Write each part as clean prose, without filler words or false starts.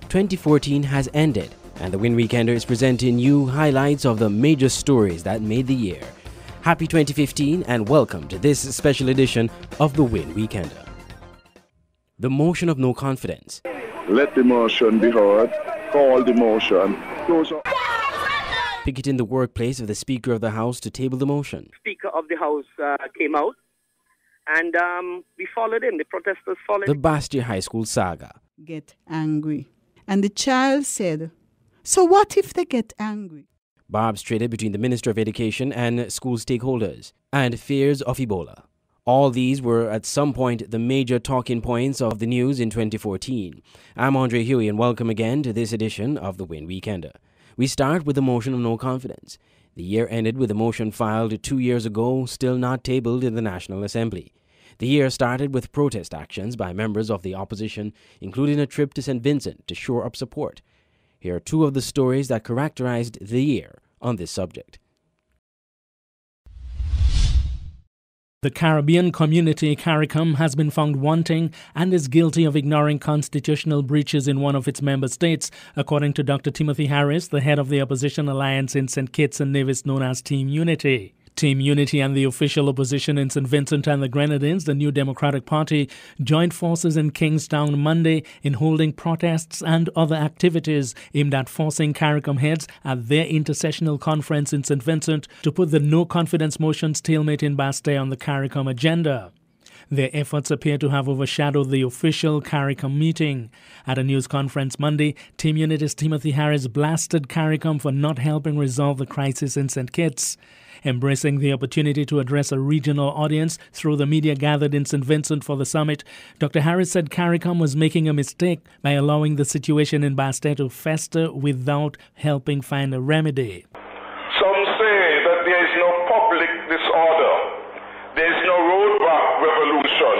2014 has ended, and the Winn Weekender is presenting you highlights of the major stories that made the year. Happy 2015 and welcome to this special edition of the Winn Weekender. The motion of no confidence. Let the motion be heard. Call the motion. Picketing the workplace of the Speaker of the House to table the motion. Speaker of the House came out and we followed him. The protesters followed The Basseterre High School saga. Get angry. And the child said, so what if they get angry? Barbs traded between the Minister of Education and school stakeholders, and fears of Ebola. All these were at some point the major talking points of the news in 2014. I'm Andre Huey and welcome again to this edition of the Winn Weekender. We start with the motion of no confidence. The year ended with a motion filed 2 years ago, still not tabled in the National Assembly. The year started with protest actions by members of the opposition, including a trip to St. Vincent to shore up support. Here are two of the stories that characterized the year on this subject. The Caribbean community, CARICOM, has been found wanting and is guilty of ignoring constitutional breaches in one of its member states, according to Dr. Timothy Harris, the head of the opposition alliance in St. Kitts and Nevis known as Team Unity. Team Unity and the official opposition in St. Vincent and the Grenadines, the New Democratic Party, joined forces in Kingstown Monday in holding protests and other activities aimed at forcing CARICOM heads at their intersessional conference in St. Vincent to put the no-confidence motion stalemate in Basseterre on the CARICOM agenda. Their efforts appear to have overshadowed the official CARICOM meeting. At a news conference Monday, Team Unity's Timothy Harris blasted CARICOM for not helping resolve the crisis in St. Kitts. Embracing the opportunity to address a regional audience through the media gathered in St. Vincent for the summit, Dr. Harris said CARICOM was making a mistake by allowing the situation in Basseterre to fester without helping find a remedy. Some say that there is no public disorder, there is no roadblock revolution,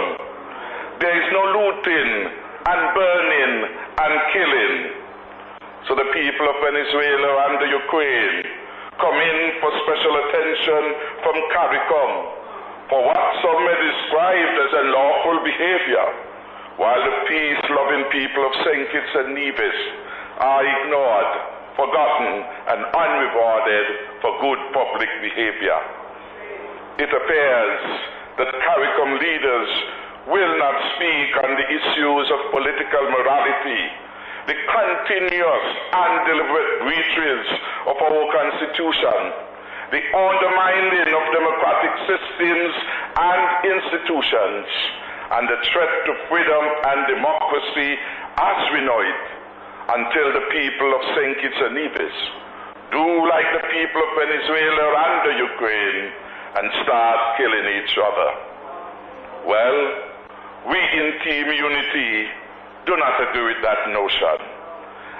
there is no looting and burning and killing. So the people of Venezuela and the Ukraine come in for special attention from CARICOM for what some may describe as unlawful behavior, while the peace-loving people of St. Kitts and Nevis are ignored, forgotten, and unrewarded for good public behavior. It appears that CARICOM leaders will not speak on the issues of political morality, the continuous and deliberate breaches of our Constitution, the undermining of democratic systems and institutions, and the threat to freedom and democracy as we know it, until the people of St. Kitts and Nevis do like the people of Venezuela and the Ukraine and start killing each other. Well, we in Team Unity do not agree with that notion.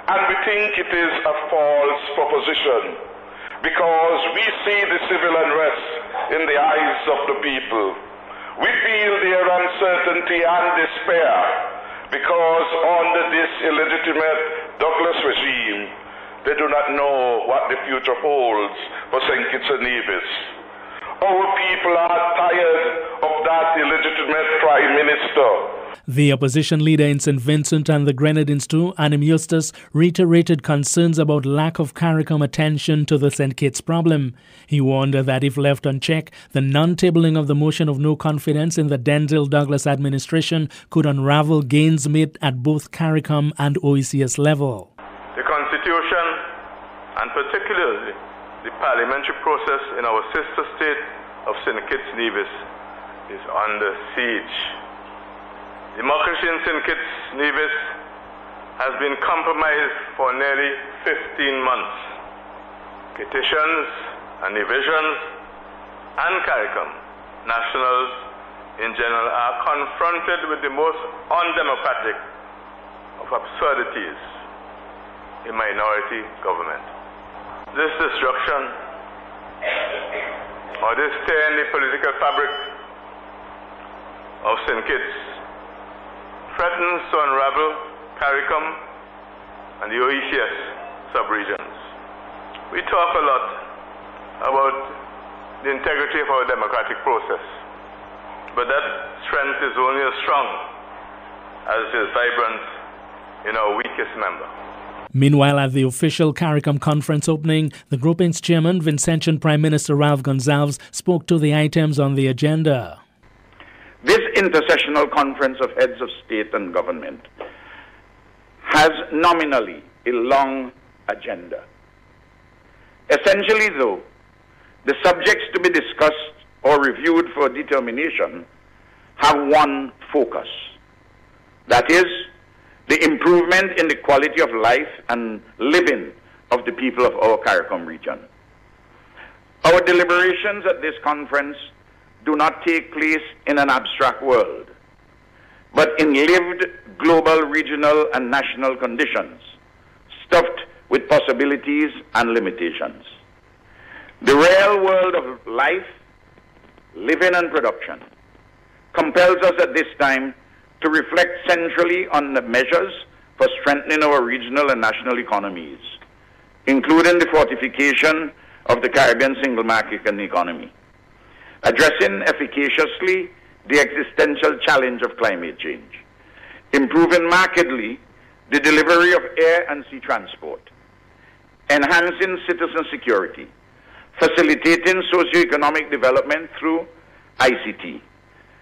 And we think it is a false proposition because we see the civil unrest in the eyes of the people. We feel their uncertainty and despair because under this illegitimate Douglas regime, they do not know what the future holds for St. Kitts and Nevis. Our people are tired of that illegitimate Prime Minister. The opposition leader in St. Vincent and the Grenadines too, Anim Eustace, reiterated concerns about lack of CARICOM attention to the St. Kitts problem. He warned that if left unchecked, the non-tabling of the motion of no confidence in the Denzil Douglas administration could unravel gains made at both CARICOM and OECS level. The Constitution, and particularly the parliamentary process in our sister state of St. Kitts Nevis, is under siege. Democracy in St. Kitts Nevis has been compromised for nearly 15 months. Petitions and divisions and CARICOM nationals in general are confronted with the most undemocratic of absurdities in minority government. This destruction or this tear in the political fabric of St. Kitts threatens to unravel CARICOM and the OECS sub-regions. We talk a lot about the integrity of our democratic process, but that strength is only as strong as it is vibrant in our weak KISS member. Meanwhile, at the official CARICOM conference opening, the grouping's chairman, Vincentian Prime Minister Ralph Gonsalves, spoke to the items on the agenda. This intersessional conference of heads of state and government has nominally a long agenda. Essentially, though, the subjects to be discussed or reviewed for determination have one focus. That is, the improvement in the quality of life and living of the people of our CARICOM region. Our deliberations at this conference do not take place in an abstract world, but in lived global, regional, and national conditions, stuffed with possibilities and limitations. The real world of life, living, and production compels us at this time to reflect centrally on the measures for strengthening our regional and national economies, including the fortification of the Caribbean single market and economy, addressing efficaciously the existential challenge of climate change, improving markedly the delivery of air and sea transport, enhancing citizen security, facilitating socio-economic development through ICT,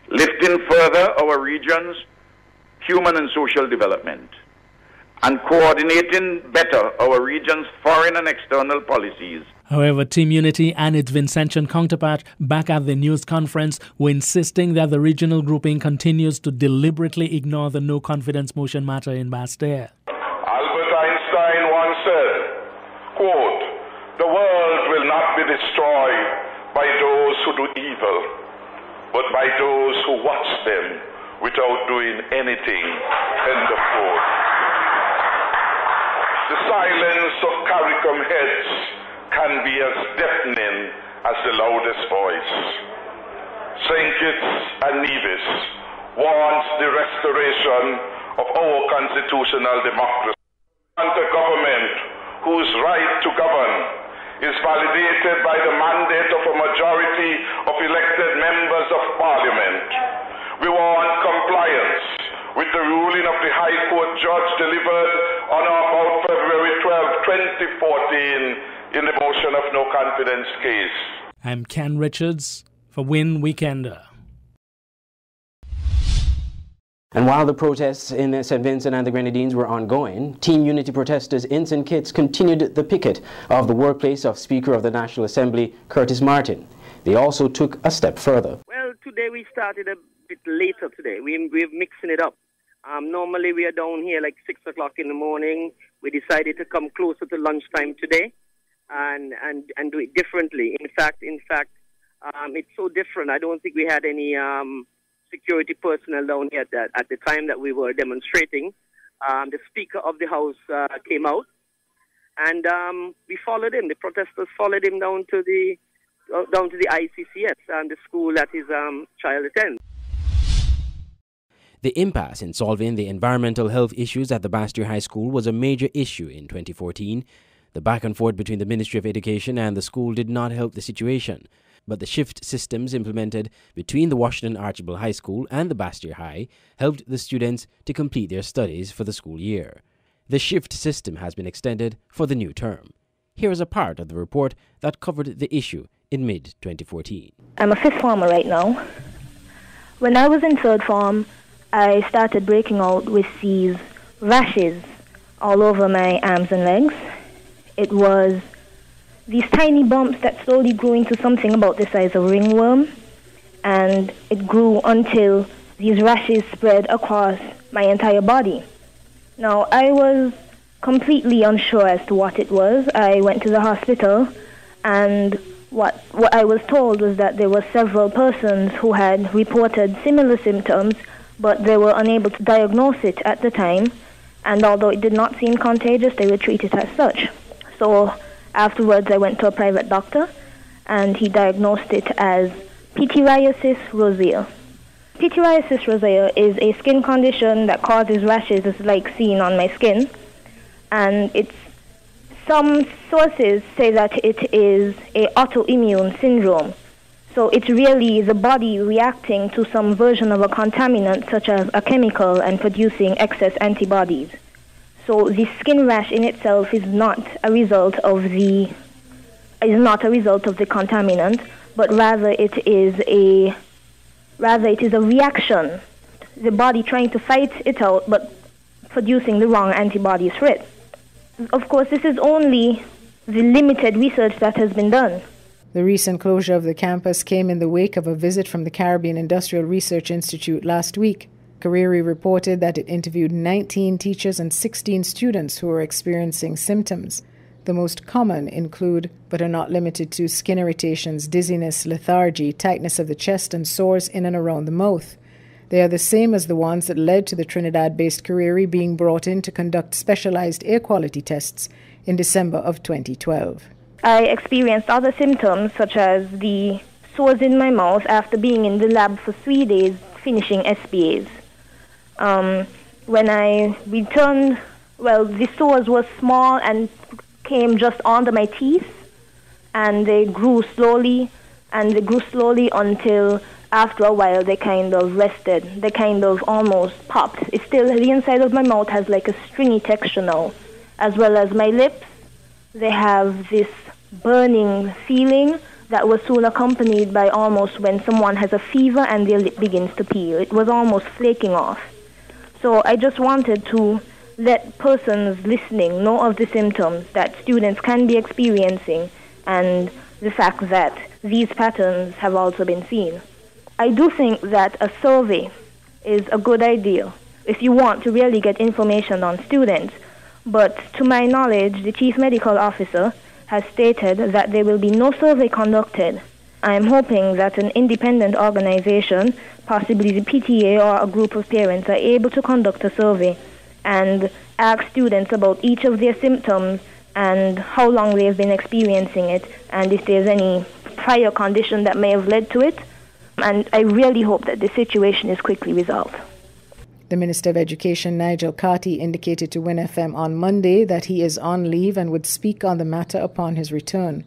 lifting further our region's human and social development, and coordinating better our region's foreign and external policies. However, Team Unity and its Vincentian counterpart back at the news conference were insisting that the regional grouping continues to deliberately ignore the no-confidence motion matter in Basseterre. Albert Einstein once said, quote, "The world will not be destroyed by those who do evil, but by those who watch them without doing anything." End of quote. The silence of CARICOM heads can be as deafening as the loudest voice. St. Kitts and Nevis wants the restoration of our constitutional democracy. And a government whose right to govern is validated by the mandate of a majority of elected members of Parliament. We want compliance with the ruling of the High Court judge delivered on or about February 12, 2014 in the motion of no confidence case. I'm Ken Richards for Winn Weekender. And while the protests in St. Vincent and the Grenadines were ongoing, Team Unity protesters in St. Kitts continued the picket of the workplace of Speaker of the National Assembly, Curtis Martin. They also took a step further. Well, today we started a bit later today. We're mixing it up. Normally we are down here like 6 o'clock in the morning. We decided to come closer to lunchtime today and do it differently. In fact, it's so different. I don't think we had any security personnel down here at the time that we were demonstrating. The Speaker of the House came out, and we followed him. The protesters followed him down to the ICCS and the school that his child attends. The impasse in solving the environmental health issues at the Basseterre High School was a major issue in 2014. The back and forth between the Ministry of Education and the school did not help the situation, but the shift systems implemented between the Washington Archibald High School and the Basseterre High helped the students to complete their studies for the school year. The shift system has been extended for the new term. Here is a part of the report that covered the issue in mid-2014. I'm a fifth former right now. When I was in third form, I started breaking out with these rashes all over my arms and legs. It was these tiny bumps that slowly grew into something about the size of a ringworm, and it grew until these rashes spread across my entire body. Now, I was completely unsure as to what it was. I went to the hospital, and what I was told was that there were several persons who had reported similar symptoms, but they were unable to diagnose it at the time, and although it did not seem contagious, they were treated as such. So afterwards, I went to a private doctor, and he diagnosed it as pityriasis rosea. Pityriasis rosea is a skin condition that causes rashes, as like seen on my skin, and some sources say that it is an autoimmune syndrome. So it's really the body reacting to some version of a contaminant, such as a chemical, and producing excess antibodies. So the skin rash in itself is not a result of the contaminant, but rather it is a reaction, the body trying to fight it out, but producing the wrong antibodies for it. Of course, this is only the limited research that has been done. The recent closure of the campus came in the wake of a visit from the Caribbean Industrial Research Institute last week. Cariri reported that it interviewed 19 teachers and 16 students who were experiencing symptoms. The most common include, but are not limited to, skin irritations, dizziness, lethargy, tightness of the chest, and sores in and around the mouth. They are the same as the ones that led to the Trinidad-based Cariri being brought in to conduct specialized air quality tests in December of 2012. I experienced other symptoms such as the sores in my mouth after being in the lab for 3 days finishing SBAs. When I returned, the sores were small and came just under my teeth, and they grew slowly until after a while they kind of rested. They kind of almost popped. It's still, the inside of my mouth has like a stringy texture now, as well as my lips. They have this burning feeling that was soon accompanied by almost when someone has a fever and their lip begins to peel. It was almost flaking off. So I just wanted to let persons listening know of the symptoms that students can be experiencing and the fact that these patterns have also been seen. I do think that a survey is a good idea if you want to really get information on students, but to my knowledge, the Chief Medical Officer has stated that there will be no survey conducted. I am hoping that an independent organization, possibly the PTA or a group of parents, are able to conduct a survey and ask students about each of their symptoms and how long they have been experiencing it, and if there's any prior condition that may have led to it. And I really hope that the situation is quickly resolved. The Minister of Education, Nigel Carty, indicated to Winn FM on Monday that he is on leave and would speak on the matter upon his return.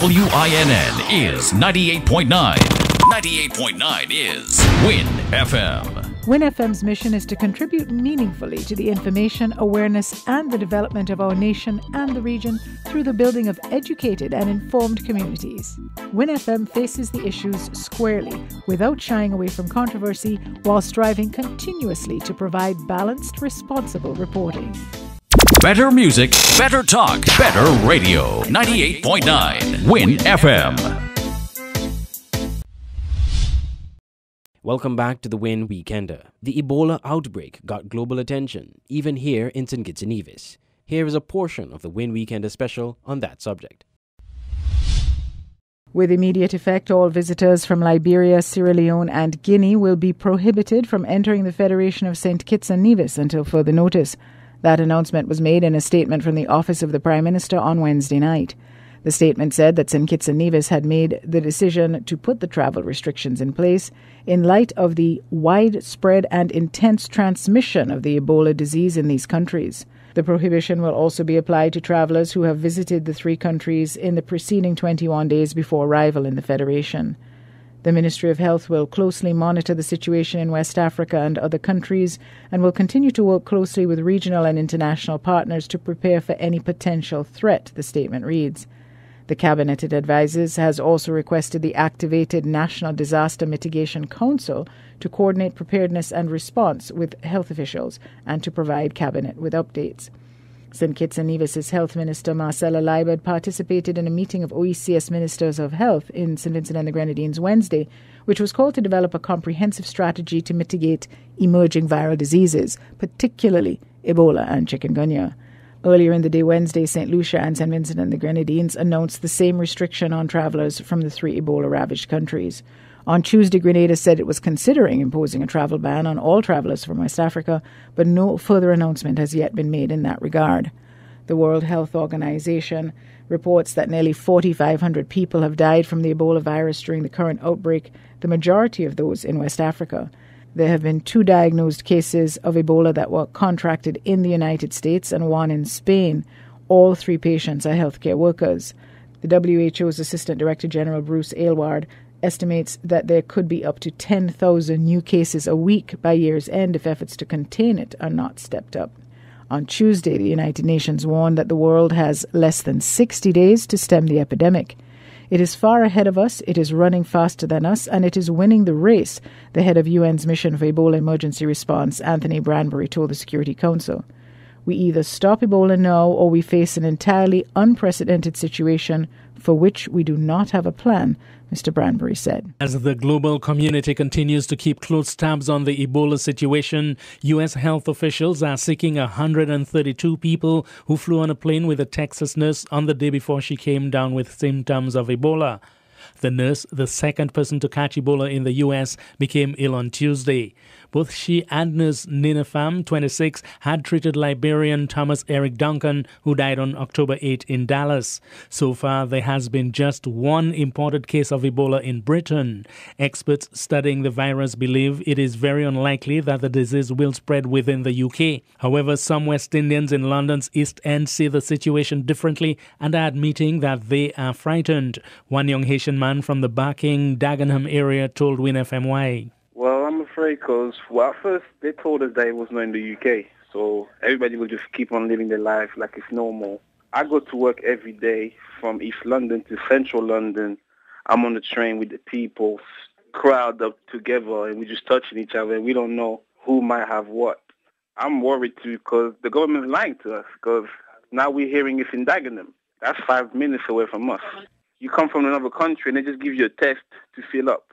WINN is 98.9. 98.9 is Winn FM. Winn FM's mission is to contribute meaningfully to the information, awareness, and the development of our nation and the region through the building of educated and informed communities. Winn FM faces the issues squarely, without shying away from controversy, while striving continuously to provide balanced, responsible reporting. Better music, better talk, better radio. 98.9 Winn FM. Welcome back to the Winn Weekender. The Ebola outbreak got global attention, even here in St. Kitts and Nevis. Here is a portion of the Winn Weekender special on that subject. With immediate effect, all visitors from Liberia, Sierra Leone and Guinea will be prohibited from entering the Federation of St. Kitts and Nevis until further notice. That announcement was made in a statement from the Office of the Prime Minister on Wednesday night. The statement said that St. Kitts and Nevis had made the decision to put the travel restrictions in place in light of the widespread and intense transmission of the Ebola disease in these countries. The prohibition will also be applied to travellers who have visited the three countries in the preceding 21 days before arrival in the Federation. The Ministry of Health will closely monitor the situation in West Africa and other countries and will continue to work closely with regional and international partners to prepare for any potential threat, the statement reads. The Cabinet, it advises, has also requested the activated National Disaster Mitigation Council to coordinate preparedness and response with health officials and to provide Cabinet with updates. St. Kitts and Nevis' Health Minister Marcella Liebert participated in a meeting of OECS Ministers of Health in St. Vincent and the Grenadines Wednesday, which was called to develop a comprehensive strategy to mitigate emerging viral diseases, particularly Ebola and chikungunya. Earlier in the day Wednesday, St. Lucia and St. Vincent and the Grenadines announced the same restriction on travellers from the three Ebola-ravaged countries. On Tuesday, Grenada said it was considering imposing a travel ban on all travellers from West Africa, but no further announcement has yet been made in that regard. The World Health Organization reports that nearly 4,500 people have died from the Ebola virus during the current outbreak, the majority of those in West Africa. There have been 2 diagnosed cases of Ebola that were contracted in the United States and 1 in Spain. All 3 patients are healthcare workers. The WHO's Assistant Director General Bruce Aylward estimates that there could be up to 10,000 new cases a week by year's end if efforts to contain it are not stepped up. On Tuesday, the United Nations warned that the world has less than 60 days to stem the epidemic. It is far ahead of us, it is running faster than us, and it is winning the race, the head of UN's Mission for Ebola Emergency Response, Anthony Branbury, told the Security Council. We either stop Ebola now or we face an entirely unprecedented situation for which we do not have a plan, Mr. Branbury said. As the global community continues to keep close tabs on the Ebola situation, U.S. health officials are seeking 132 people who flew on a plane with a Texas nurse on the day before she came down with symptoms of Ebola. The nurse, the second person to catch Ebola in the U.S., became ill on Tuesday. Both she and nurse Nina Pham, 26, had treated Liberian Thomas Eric Duncan, who died on October 8 in Dallas. So far, there has been just one imported case of Ebola in Britain. Experts studying the virus believe it is very unlikely that the disease will spread within the UK. However, some West Indians in London's East End see the situation differently and are admitting that they are frightened. One young Haitian man from the Barking, Dagenham area told Winn FM why. Well, I'm afraid because, well, at first they told us that it was not in the UK, so everybody will just keep on living their life like it's normal. I go to work every day from East London to Central London. I'm on the train with the people, crowd up together, and we're just touching each other, and we don't know who might have what. I'm worried too because the government is lying to us, because now we're hearing it's in Dagenham. That's 5 minutes away from us. You come from another country and they just give you a test to fill up,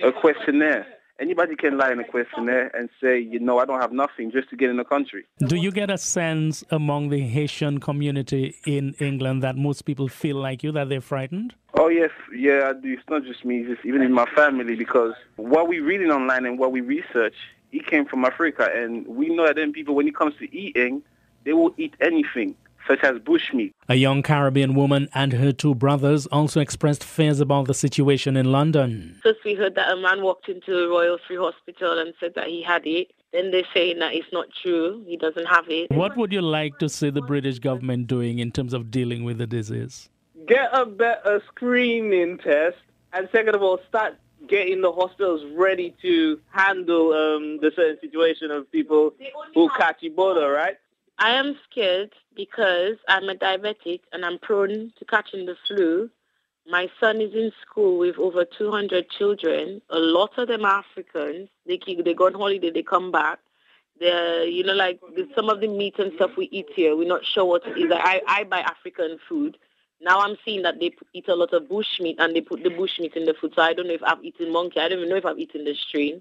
a questionnaire. Anybody can lie in a questionnaire and say, you know, I don't have nothing just to get in the country. Do you get a sense among the Haitian community in England that most people feel like you, that they're frightened? Oh, yes. Yeah, I do. It's not just me. It's even in my family, because what we're reading online and what we research, it came from Africa. And we know that then people, when it comes to eating, they will eat anything, such as bushmeat. A young Caribbean woman and her two brothers also expressed fears about the situation in London. First we heard that a man walked into Royal Free Hospital and said that he had it. Then they're saying that it's not true, he doesn't have it. What would you like to see the British government doing in terms of dealing with the disease? Get a better screening test, and second of all, start getting the hospitals ready to handle the certain situation of people who catch Ebola, right? I am scared because I'm a diabetic and I'm prone to catching the flu. My son is in school with over 200 children. A lot of them are Africans. They go on holiday, they come back. Some of the meat and stuff we eat here, we're not sure what it is. I buy African food. Now I'm seeing that they eat a lot of bush meat and they put the bush meat in the food. So I don't know if I've eaten monkey. I don't even know if I've eaten the strain.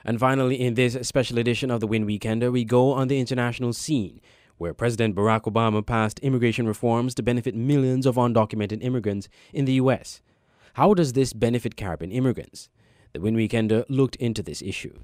And finally, in this special edition of the Winn Weekender, we go on the international scene, where President Barack Obama passed immigration reforms to benefit millions of undocumented immigrants in the U.S. How does this benefit Caribbean immigrants? The Winn Weekender looked into this issue.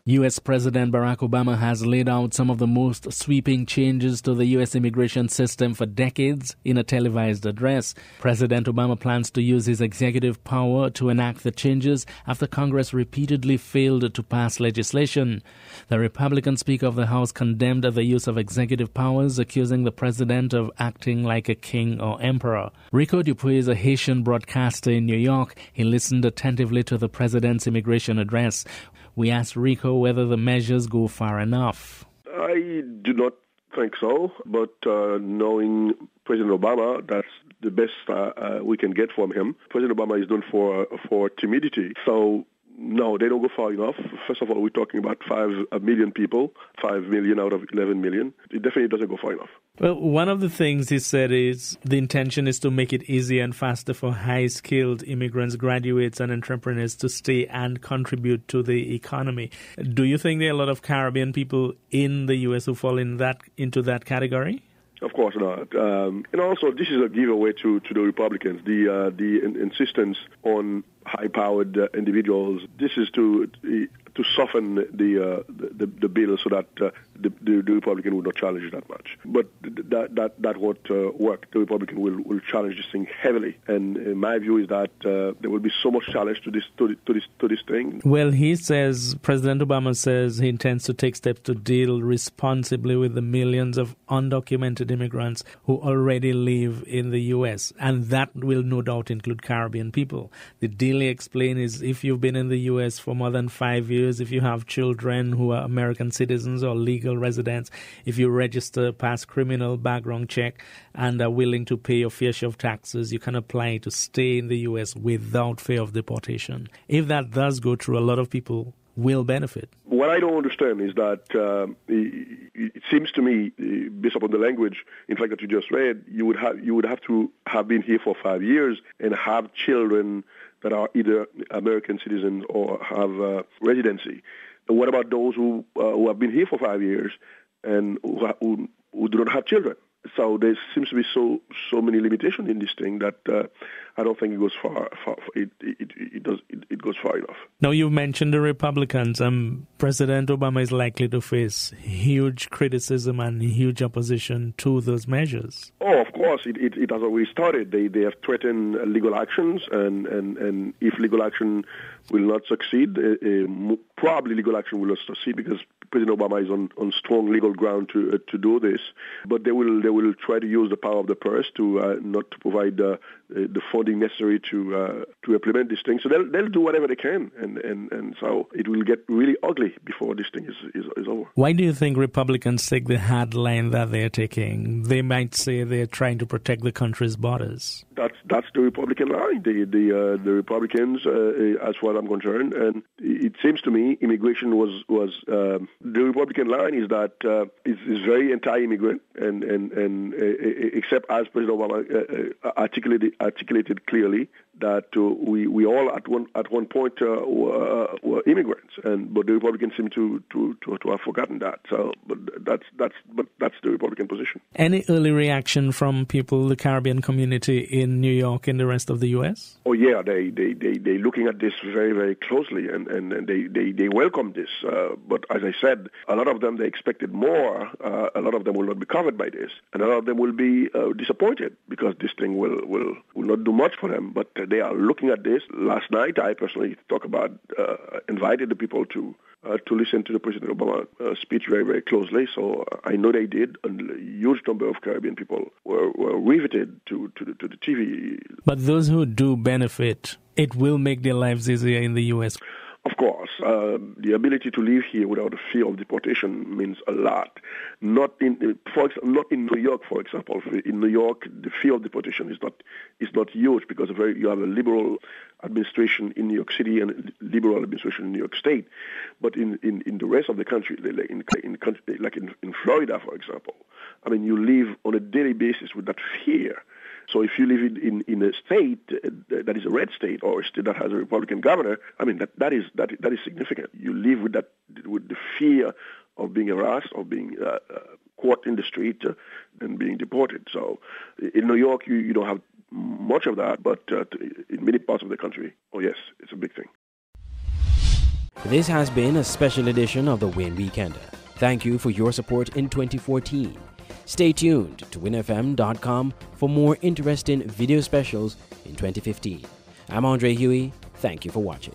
U.S. President Barack Obama has laid out some of the most sweeping changes to the U.S. immigration system for decades in a televised address. President Obama plans to use his executive power to enact the changes after Congress repeatedly failed to pass legislation. The Republican Speaker of the House condemned the use of executive powers, accusing the president of acting like a king or emperor. Rico Dupuy is a Haitian broadcaster in New York. He listened attentively to the president's immigration address. We asked Rico whether the measures go far enough. I do not think so, but knowing President Obama, that's the best we can get from him. President Obama is known for timidity, so no, they don't go far enough. First of all, we're talking about 5 million people, 5 million out of 11 million. It definitely doesn't go far enough. Well, one of the things he said is the intention is to make it easier and faster for high-skilled immigrants, graduates, and entrepreneurs to stay and contribute to the economy. Do you think there are a lot of Caribbean people in the U.S. who fall into that category? Of course not. And also, this is a giveaway to the Republicans. The insistence on high-powered individuals. This is to soften the bill so that the Republican would not challenge it that much. But that won't work. The Republican will challenge this thing heavily, and my view is that there will be so much challenge to this thing. Well, President Obama says he intends to take steps to deal responsibly with the millions of undocumented immigrants who already live in the U.S., and that will no doubt include Caribbean people. The deal, he explained, is if you've been in the U.S. for more than 5 years, if you have children who are American citizens or legal residents, if you register, pass criminal background check, and are willing to pay your fair share of taxes, you can apply to stay in the U.S. without fear of deportation. If that does go through, a lot of people will benefit. What I don't understand is that it seems to me, based upon the language, in fact, that you just read, you would have to have been here for 5 years and have children that are either American citizens or have residency. And what about those who have been here for 5 years and who do not have children? So there seems to be so many limitations in this thing that I don't think it goes far. It goes far enough. Now, you've mentioned the Republicans. President Obama is likely to face huge criticism and huge opposition to those measures. Oh, of course, it has already started. They have threatened legal actions, and if legal action will not succeed, probably legal action will not succeed because President Obama is on strong legal ground to do this. But they will try to use the power of the purse to not to provide the funding necessary to implement this thing. So they'll do whatever they can, and so it will get really ugly before this thing is over. Why do you think Republicans take the hard line that they're taking? They might say they're trying to protect the country's borders. That's the Republican line. The Republicans, as far as I'm concerned, and it seems to me immigration was the Republican line is that is very anti-immigrant, and except as President Obama articulated clearly that we all at one point were immigrants, but the Republicans seem to have forgotten that. So, but that's the Republican position. Any early reaction from people, the Caribbean community in New York and the rest of the U.S.? Oh yeah, they looking at this very, very closely, and they welcome this. But as I said, a lot of them they expected more. A lot of them will not be covered by this, and a lot of them will be disappointed because this thing will not do much for them. But they are looking at this. Last night, I personally invited the people to listen to the President Obama speech very, very closely. So I know they did. And a huge number of Caribbean people were riveted to the TV. But those who do benefit, it will make their lives easier in the U.S. Of course, the ability to live here without a fear of deportation means a lot. Not in New York, for example. In New York, the fear of deportation is not huge because you have a liberal administration in New York City and a liberal administration in New York State. But in the rest of the country, like in Florida, for example, I mean, you live on a daily basis with that fear. So if you live in a state that is a red state or a state that has a Republican governor, I mean that is significant. You live with the fear of being harassed or being caught in the street and being deported. So in New York you don't have much of that, but in many parts of the country, oh yes, it's a big thing. This has been a special edition of the Winn Weekender. Thank you for your support in 2014. Stay tuned to winfm.com for more interesting video specials in 2015. I'm Andre Huey. Thank you for watching.